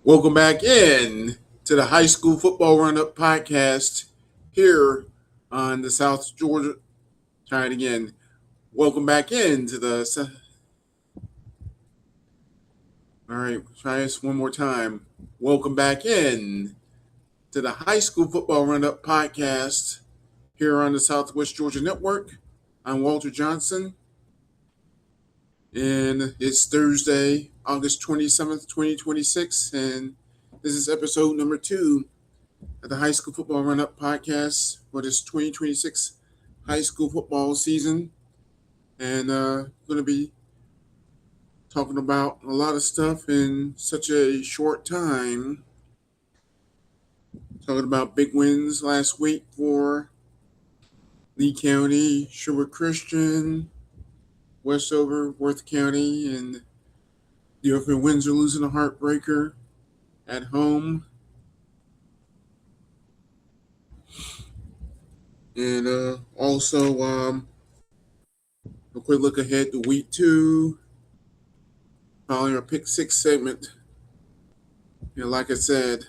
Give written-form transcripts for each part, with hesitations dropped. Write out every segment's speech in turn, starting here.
Welcome back in to the High School Football Roundup podcast here on the South Georgia. Try it again. Welcome back into the. All right, try this one more time. Welcome back in to the High School Football Roundup podcast here on the Southwest Georgia Network. I'm Walter Johnson, and it's Thursday, August 27th, 2026, and this is episode number 2 of the High School Football Run-Up podcast for this 2026 high school football season. And going to be talking about a lot of stuff in such a short time. Talking about big wins last week for Lee County, Sherwood Christian, Westover, Worth County, and Deerfield Windsor losing a heartbreaker at home. And also a quick look ahead to week 2, following our pick 6 segment. Like I said,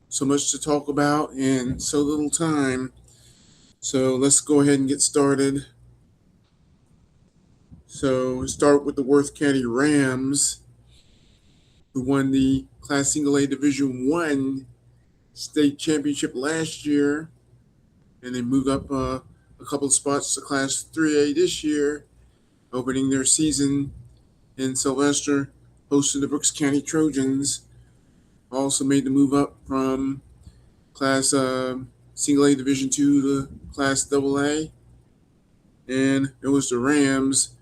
so much to talk about and so little time. So let's go ahead and get started. So start with the Worth County Rams, who won the Class Single A Division I state championship last year, and they moved up a couple of spots to Class 3A this year, opening their season in Sylvester, hosting the Brooks County Trojans. Also made the move up from Class Single A Division II to Class AA, and it was the Rams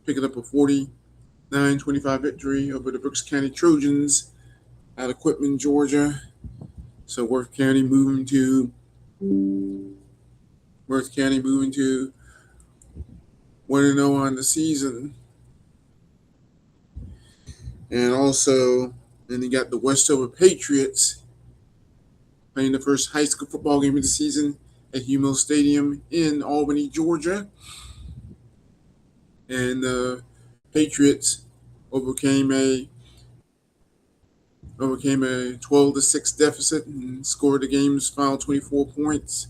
picking up a 49-25 victory over the Brooks County Trojans out of Quitman, Georgia. So Worth County moving to 1-0 on the season. And also, then you got the Westover Patriots playing the first high school football game of the season at Hummel Stadium in Albany, Georgia. And the Patriots overcame a 12-6 deficit and scored the game's final 24 points.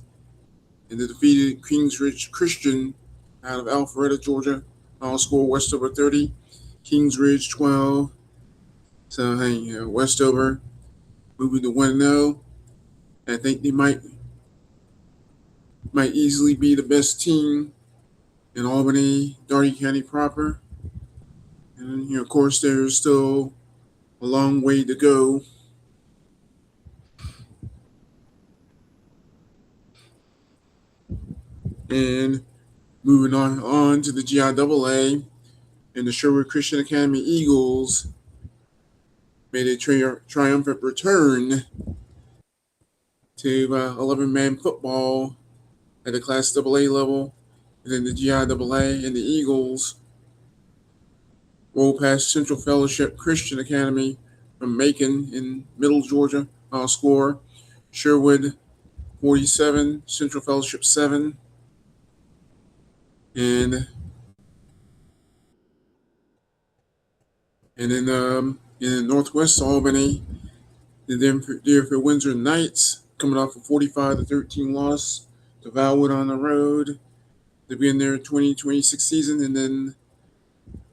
And they defeated Kingsridge Christian out of Alpharetta, Georgia. Final score Westover 30, Kingsridge 12. So Westover moving to 1-0. I think they might easily be the best team in Albany, Daugherty County proper. And of course, there's still a long way to go. And moving on to the GIAA, and the Sherwood Christian Academy Eagles made a triumphant return to 11-man football at the Class AA level. And then the GIAA and the Eagles rolled past Central Fellowship Christian Academy from Macon in Middle Georgia. Score Sherwood 47, Central Fellowship 7. And then in Northwest Albany, the Deerfield Windsor Knights coming off a 45-13 loss to Valwood on the road to begin their 2026 season, and then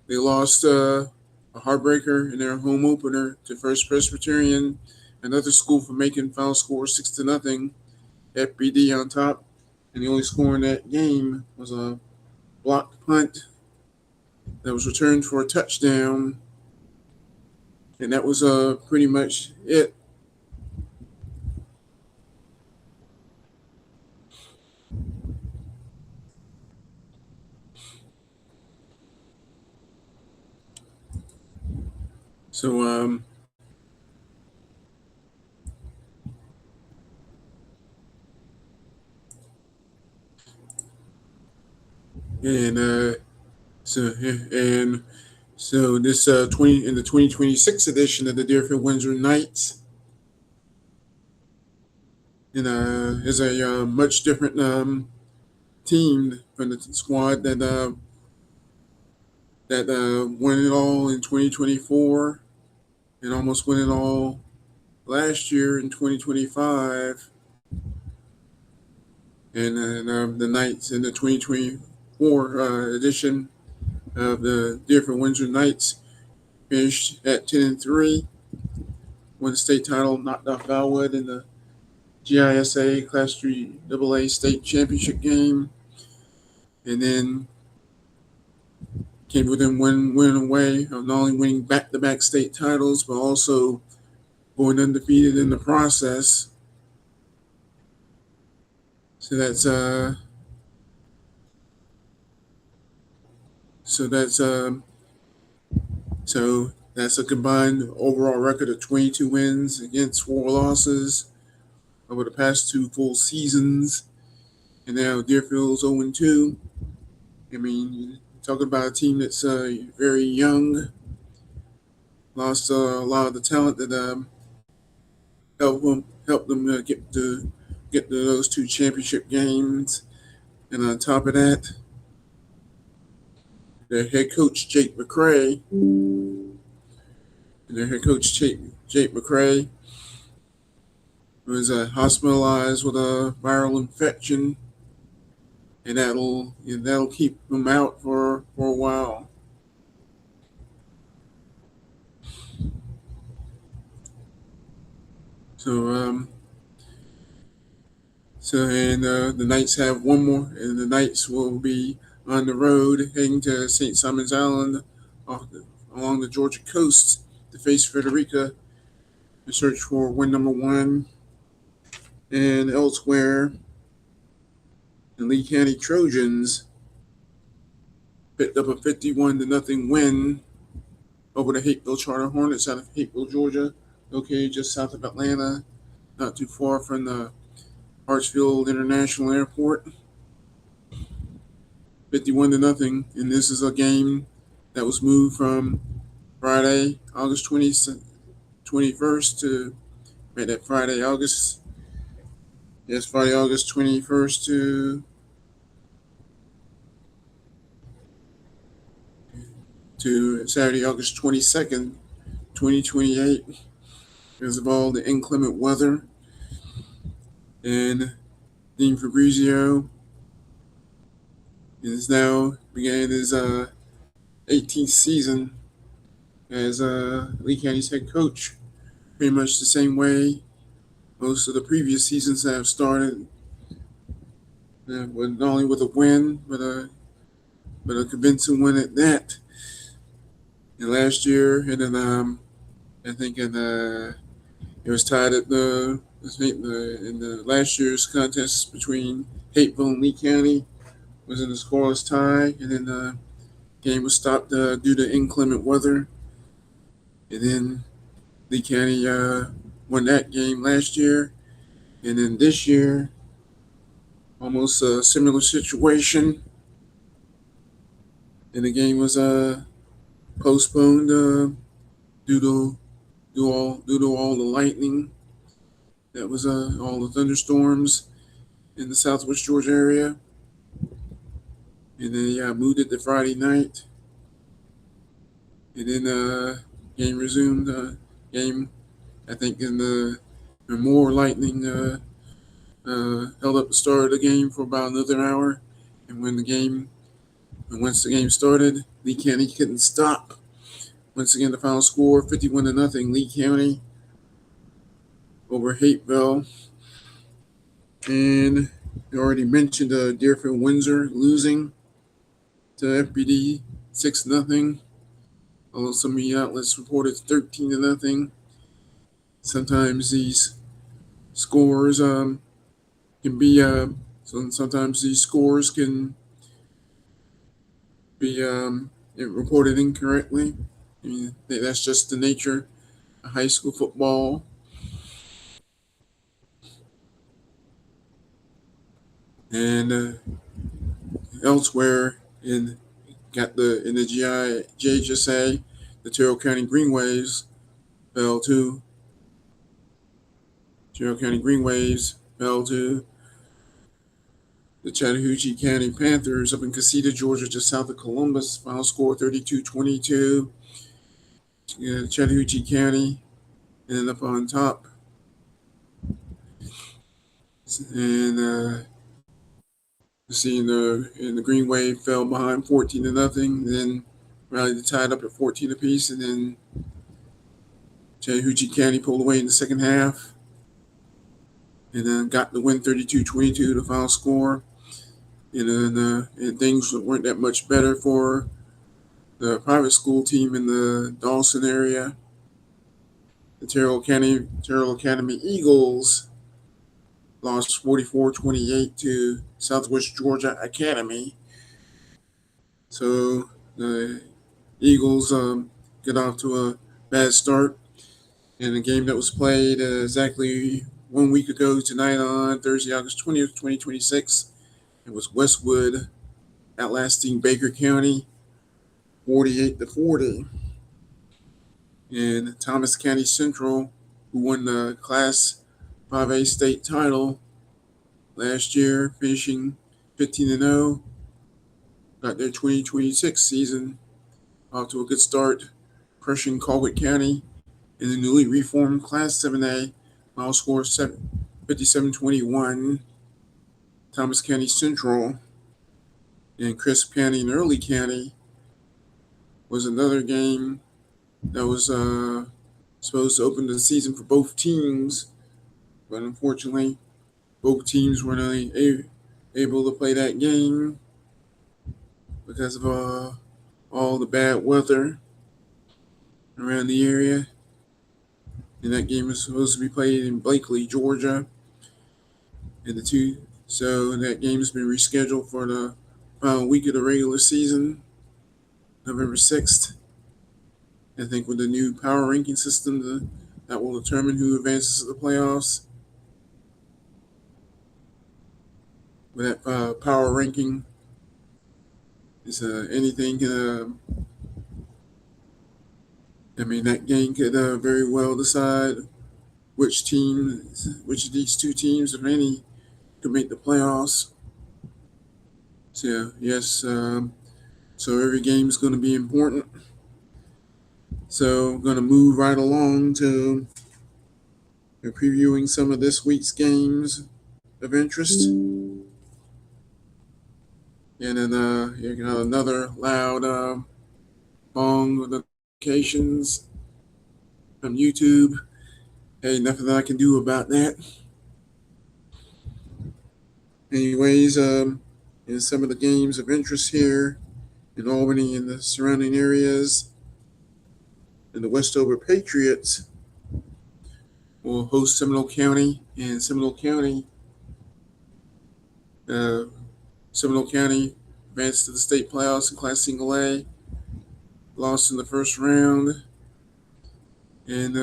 they lost a heartbreaker in their home opener to First Presbyterian, another school from Macon. Final score 6-0. FBD on top, and the only score in that game was a blocked punt that was returned for a touchdown, and that was pretty much it. So so this 2026 edition of the Deerfield Windsor Knights, is a much different team from the squad that won it all in 2024. and almost won it all last year in 2025. And then the Knights in the 2024 edition of the Deerfield Windsor Knights finished at 10-3, won the state title, knocked off Valwood in the GISA Class 3 AA state championship game, and then came within one win away of not only winning back-to-back state titles, but also going undefeated in the process. So that's a combined overall record of 22 wins against 4 losses over the past 2 full seasons. And now Deerfield's 0-2. I mean, talking about a team that's very young, lost a lot of the talent that helped them get to those 2 championship games. And on top of that, their head coach Jake McCray was hospitalized with a viral infection, and that'll keep him out for a while. The Knights have one more, and the Knights will be on the road heading to St. Simon's Island along the Georgia coast to face Frederica to search for win number 1. And elsewhere, the Lee County Trojans picked up a 51-0 win over the Hapeville Charter Hornets out of Hapeville, Georgia, located just south of Atlanta, not too far from the Hartsfield International Airport. 51-0, and this is a game that was moved from Friday, August 21st to Friday, August 21st to Saturday, August 22nd, 2028, because of all the inclement weather. And Dean Fabrizio is now beginning his 18th season as Lee County's head coach, pretty much the same way most of the previous seasons have started, not only with a win, but a convincing win at that. And last year, and then I think it was tied at in the last year's contest between Hapeville and Lee County was in a scoreless tie, and then the game was stopped due to inclement weather. And then Lee County won that game last year, and then this year, almost a similar situation, and the game was postponed due to all the lightning that was all the thunderstorms in the Southwest Georgia area, and then moved it to Friday night, and then game resumed. Game, I think, in the more lightning held up the start of the game for about another hour, and once the game started, Lee County couldn't stop. Once again, the final score 51-0 Lee County over Hapeville. And I already mentioned Deerfield Windsor losing to FPD 6-0. Although some media outlets reported 13-0. Sometimes these scores can be sometimes these scores can be reported incorrectly. I mean, that's just the nature of high school football. And elsewhere in the GHSA, the Terrell County Greenwaves fell to the Chattahoochee County Panthers up in Casita, Georgia, just south of Columbus. Final score 32-22. Chattahoochee County ended up on top. And see, in the Green Wave fell behind 14-0, then rallied the tide up at 14 apiece, and then Chattahoochee County pulled away in the second half, and then got the win 32-22, the final score. And then and things weren't that much better for the private school team in the Dawson area. The Terrell Academy Eagles lost 44-28 to Southwest Georgia Academy. So the Eagles get off to a bad start in a game that was played exactly 1 week ago tonight on Thursday, August 20th, 2026. It was Westwood outlasting Baker County 48-40. And Thomas County Central, who won the Class 5A state title last year, finishing 15-0, got their 2026 season off to a good start, crushing Colquitt County in the newly reformed Class 7A. Final score 57-21. Thomas County Central and Crisp County and Early County was another game that was supposed to open the season for both teams, but unfortunately, both teams were not able to play that game because of all the bad weather around the area. And that game was supposed to be played in Blakely, Georgia. So that game has been rescheduled for the final week of the regular season, November 6th. I think with the new power ranking system that will determine who advances to the playoffs. With that power ranking, anything can. That game could very well decide which of these two teams, if any, could make the playoffs. So yes, so every game is going to be important. So I'm going to move right along to previewing some of this week's games of interest. And then you got another loud bong notifications from YouTube. Hey, nothing I can do about that. Anyways, in some of the games of interest here in Albany and the surrounding areas, and the Westover Patriots will host Seminole County, and Seminole County advanced to the state playoffs in Class Single A, lost in the first round, and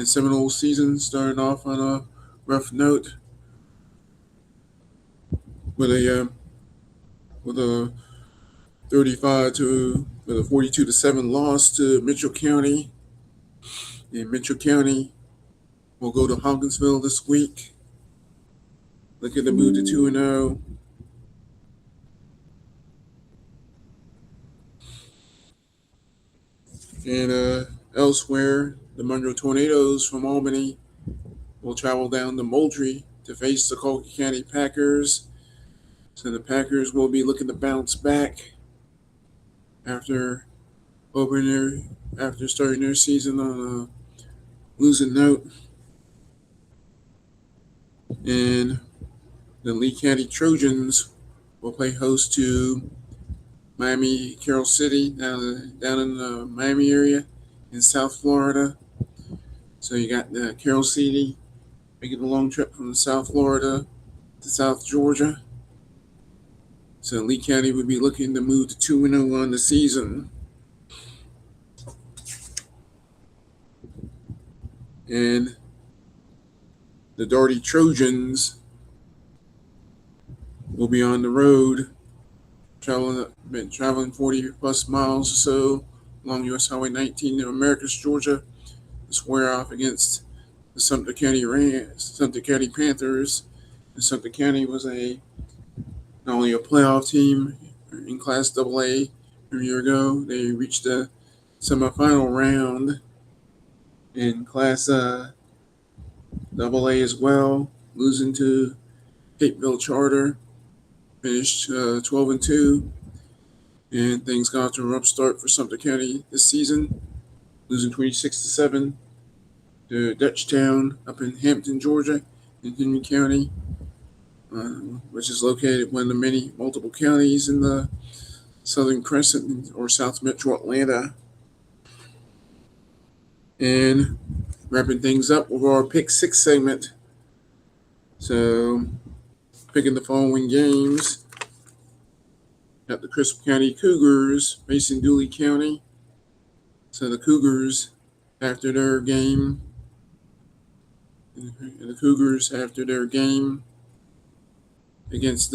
Seminole season started off on a rough note with a 42-7 loss to Mitchell County. And Mitchell County will go to Hawkinsville this week. Looking to move to 2-0. And elsewhere, the Monroe Tornadoes from Albany will travel down to Moultrie to face the Colquitt County Packers. So the Packers will be looking to bounce back after starting their season on a losing note. And the Lee County Trojans will play host to Miami Carroll City down in the Miami area in South Florida. So you got Carroll City making a long trip from South Florida to South Georgia. So Lee County would be looking to move to 2-0 on the season. And the Doherty Trojans will be on the road, traveling 40 plus miles or so along US Highway 19 to Americus, Georgia, to square off against the Sumter County Panthers. And Sumter County was not only a playoff team in Class AA a year ago, they reached the semifinal round in Class AA as well, losing to Hapeville Charter, finished 12-2, and things got to a rough start for Sumter County this season, losing 26-7 to Dutchtown up in Hampton, Georgia, in Henry County, which is located one of the many multiple counties in the Southern Crescent or South Metro Atlanta. And wrapping things up with our Pick 6 segment. So, picking the following games. Got the Crisp County Cougars facing Dooley County. So the Cougars, after their game against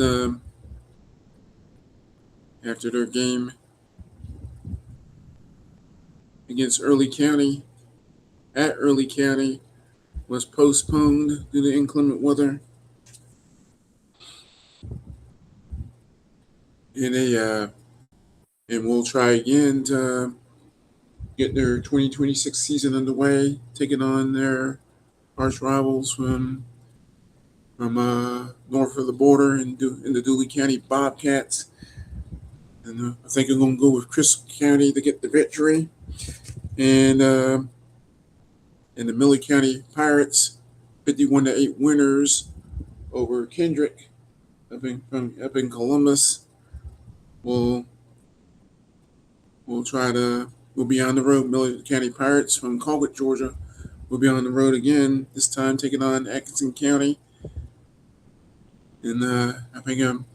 Early County, at Early County, was postponed due to inclement weather. And we'll try again to get their 2026 season underway, taking on their arch rivals from north of the border in the Dooley County Bobcats. And I think I'm going to go with Crisp County to get the victory. And the Miller County Pirates, 51-8 winners over Kendrick up in Columbus. We'll be on the road. Miller County Pirates from Colquitt, Georgia, will be on the road again. This time taking on Atkinson County. And I think I'm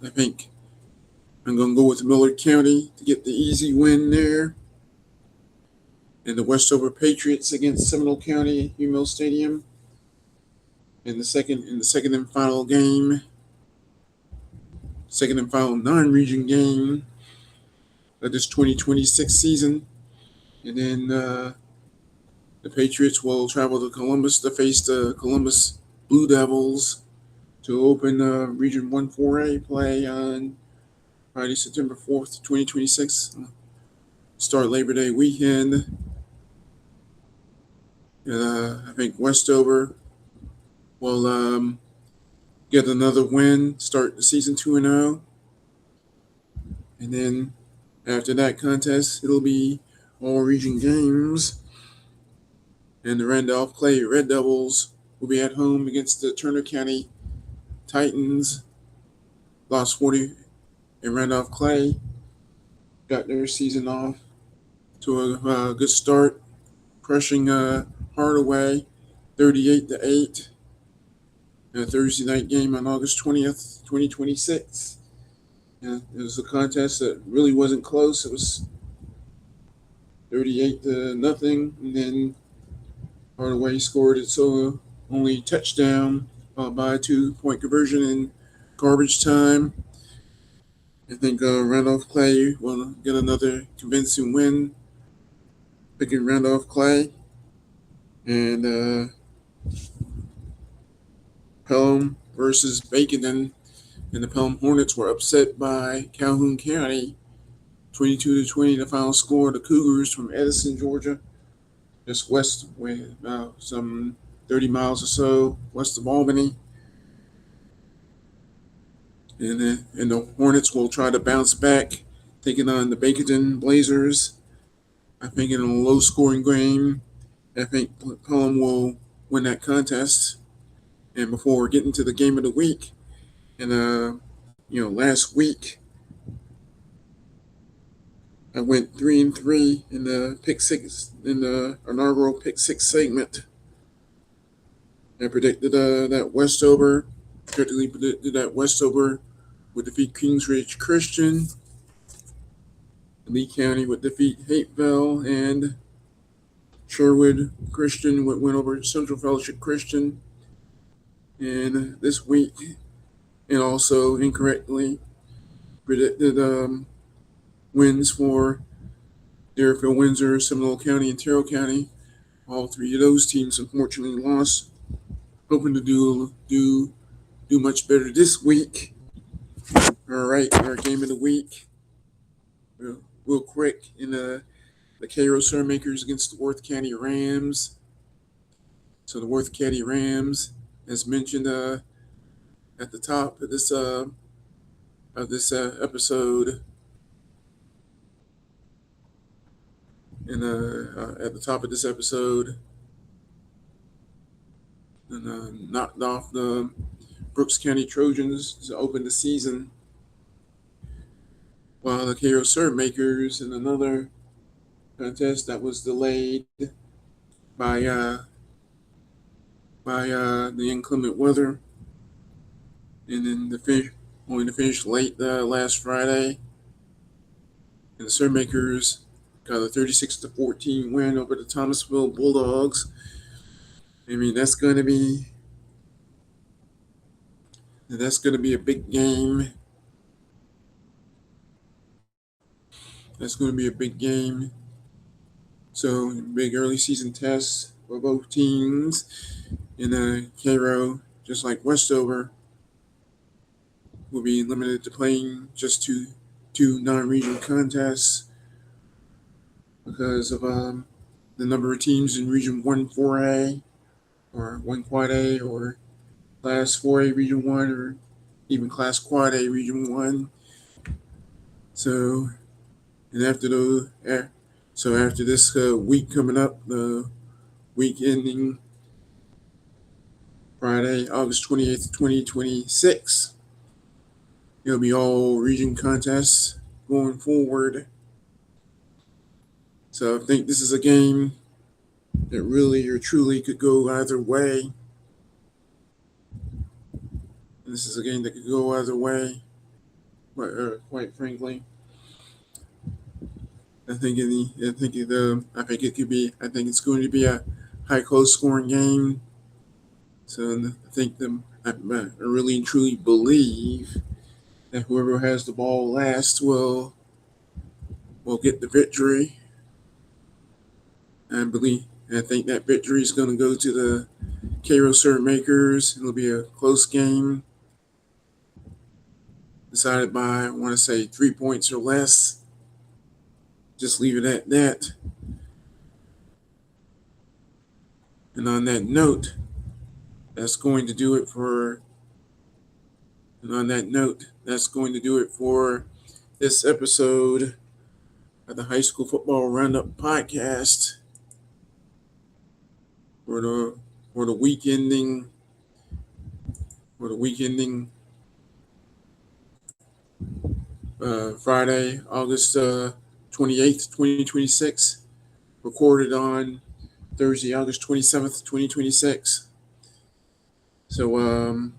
going to go with Miller County to get the easy win there. And the Westover Patriots against Seminole County at UMill Stadium in the second and final game, second and final non-region game of this 2026 season. And then the Patriots will travel to Columbus to face the Columbus Blue Devils to open Region 1 4A play on Friday, September 4th, 2026. Start Labor Day weekend. I think Westover will get another win, start the season 2-0. And then after that contest, it'll be all region games. And the Randolph Clay Red Devils will be at home against the Turner County Titans. Lost 40 in Randolph Clay. Got their season off to a good start, crushing Hardaway 38-8. A Thursday night game on August 20th, 2026. It was a contest that really wasn't close. It was 38-0, and then Hardaway scored its only touchdown by a 2-point conversion in garbage time. I think Randolph Clay will get another convincing win, picking Randolph Clay. And Pelham versus Baconton, and the Pelham Hornets were upset by Calhoun County, 22-20. The final score. The Cougars from Edison, Georgia, just west, some 30 miles or so west of Albany. And the Hornets will try to bounce back, taking on the Baconton Blazers. I think in a low-scoring game, I think Pelham will win that contest. And before getting to the game of the week, and last week I went 3-3 in the pick six in the inaugural pick 6 segment. I predicted that Westover would defeat Kingsridge Christian. Lee County would defeat Hapeville, and Sherwood Christian would win over Central Fellowship Christian. And this week, and also incorrectly predicted wins for Deerfield, Windsor, Seminole County, and Terrell County. All three of those teams unfortunately lost. Hoping to do much better this week. All right, our game of the week. Real quick, in the the Cairo Surmakers against the Worth County Rams. So the Worth County Rams, as mentioned at the top of this episode, and at the top of this episode, and knocked off the Brooks County Trojans to open the season, while the Cairo Surmakers in another contest that was delayed by the inclement weather, and then only to finish late last Friday, and the Surmakers got a 36-14 win over the Thomasville Bulldogs. I mean, that's going to be a big game. That's going to be a big game. So, big early season test for both teams. In Cairo, just like Westover, will be limited to playing just two non-regional contests because of the number of teams in Region 1 4A or 1 Quad A or Class 4A Region 1 or even Class Quad A Region 1. So, and after this week coming up, the week ending Friday, August 28th, 2026, it'll be all region contests going forward. So I think this is a game that really or truly could go either way. And this is a game that could go either way, quite frankly. I think it's going to be a high close scoring game. So I really and truly believe that whoever has the ball last will get the victory. I think that victory is going to go to the Cairo Surmakers. It'll be a close game, decided by, I want to say, 3 points or less. Just leave it at that. And on that note, that's going to do it for this episode of the High School Football Roundup podcast for the week ending Friday, August 28th, 2026, recorded on Thursday, August 27th, 2026. So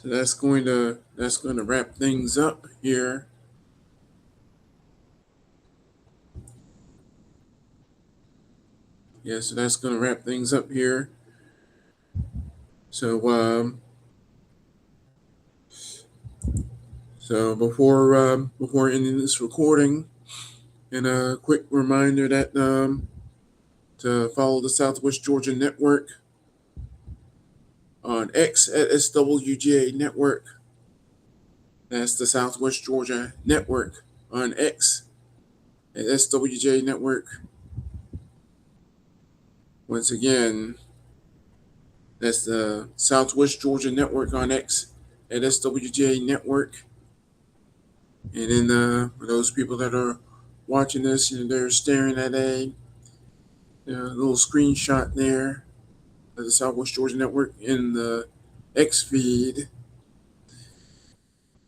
that's going to wrap things up here. Yeah, so that's going to wrap things up here. So before ending this recording, and a quick reminder that to follow the Southwest Georgia Network on X at SWGA Network. That's the Southwest Georgia Network on X at SWGA Network. Once again, that's the Southwest Georgia Network on X at SWGA Network. And then for those people that are watching this, they're staring at a little screenshot there of the Southwest Georgia Network in the X feed.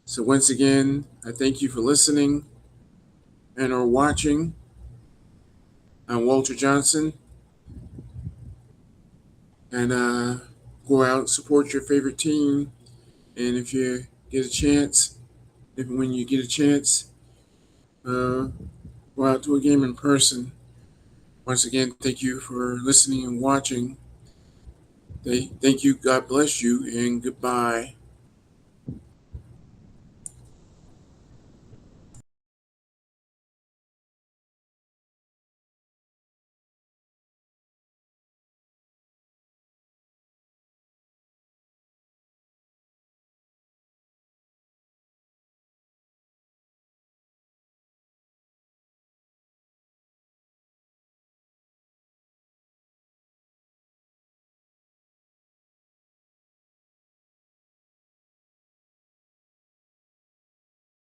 So once again, I thank you for listening and or watching. I'm Walter Johnson. And go out and support your favorite team. And if you get a chance, when you get a chance, go out to a game in person. Once again, thank you for listening and watching. Thank you, God bless you, and goodbye.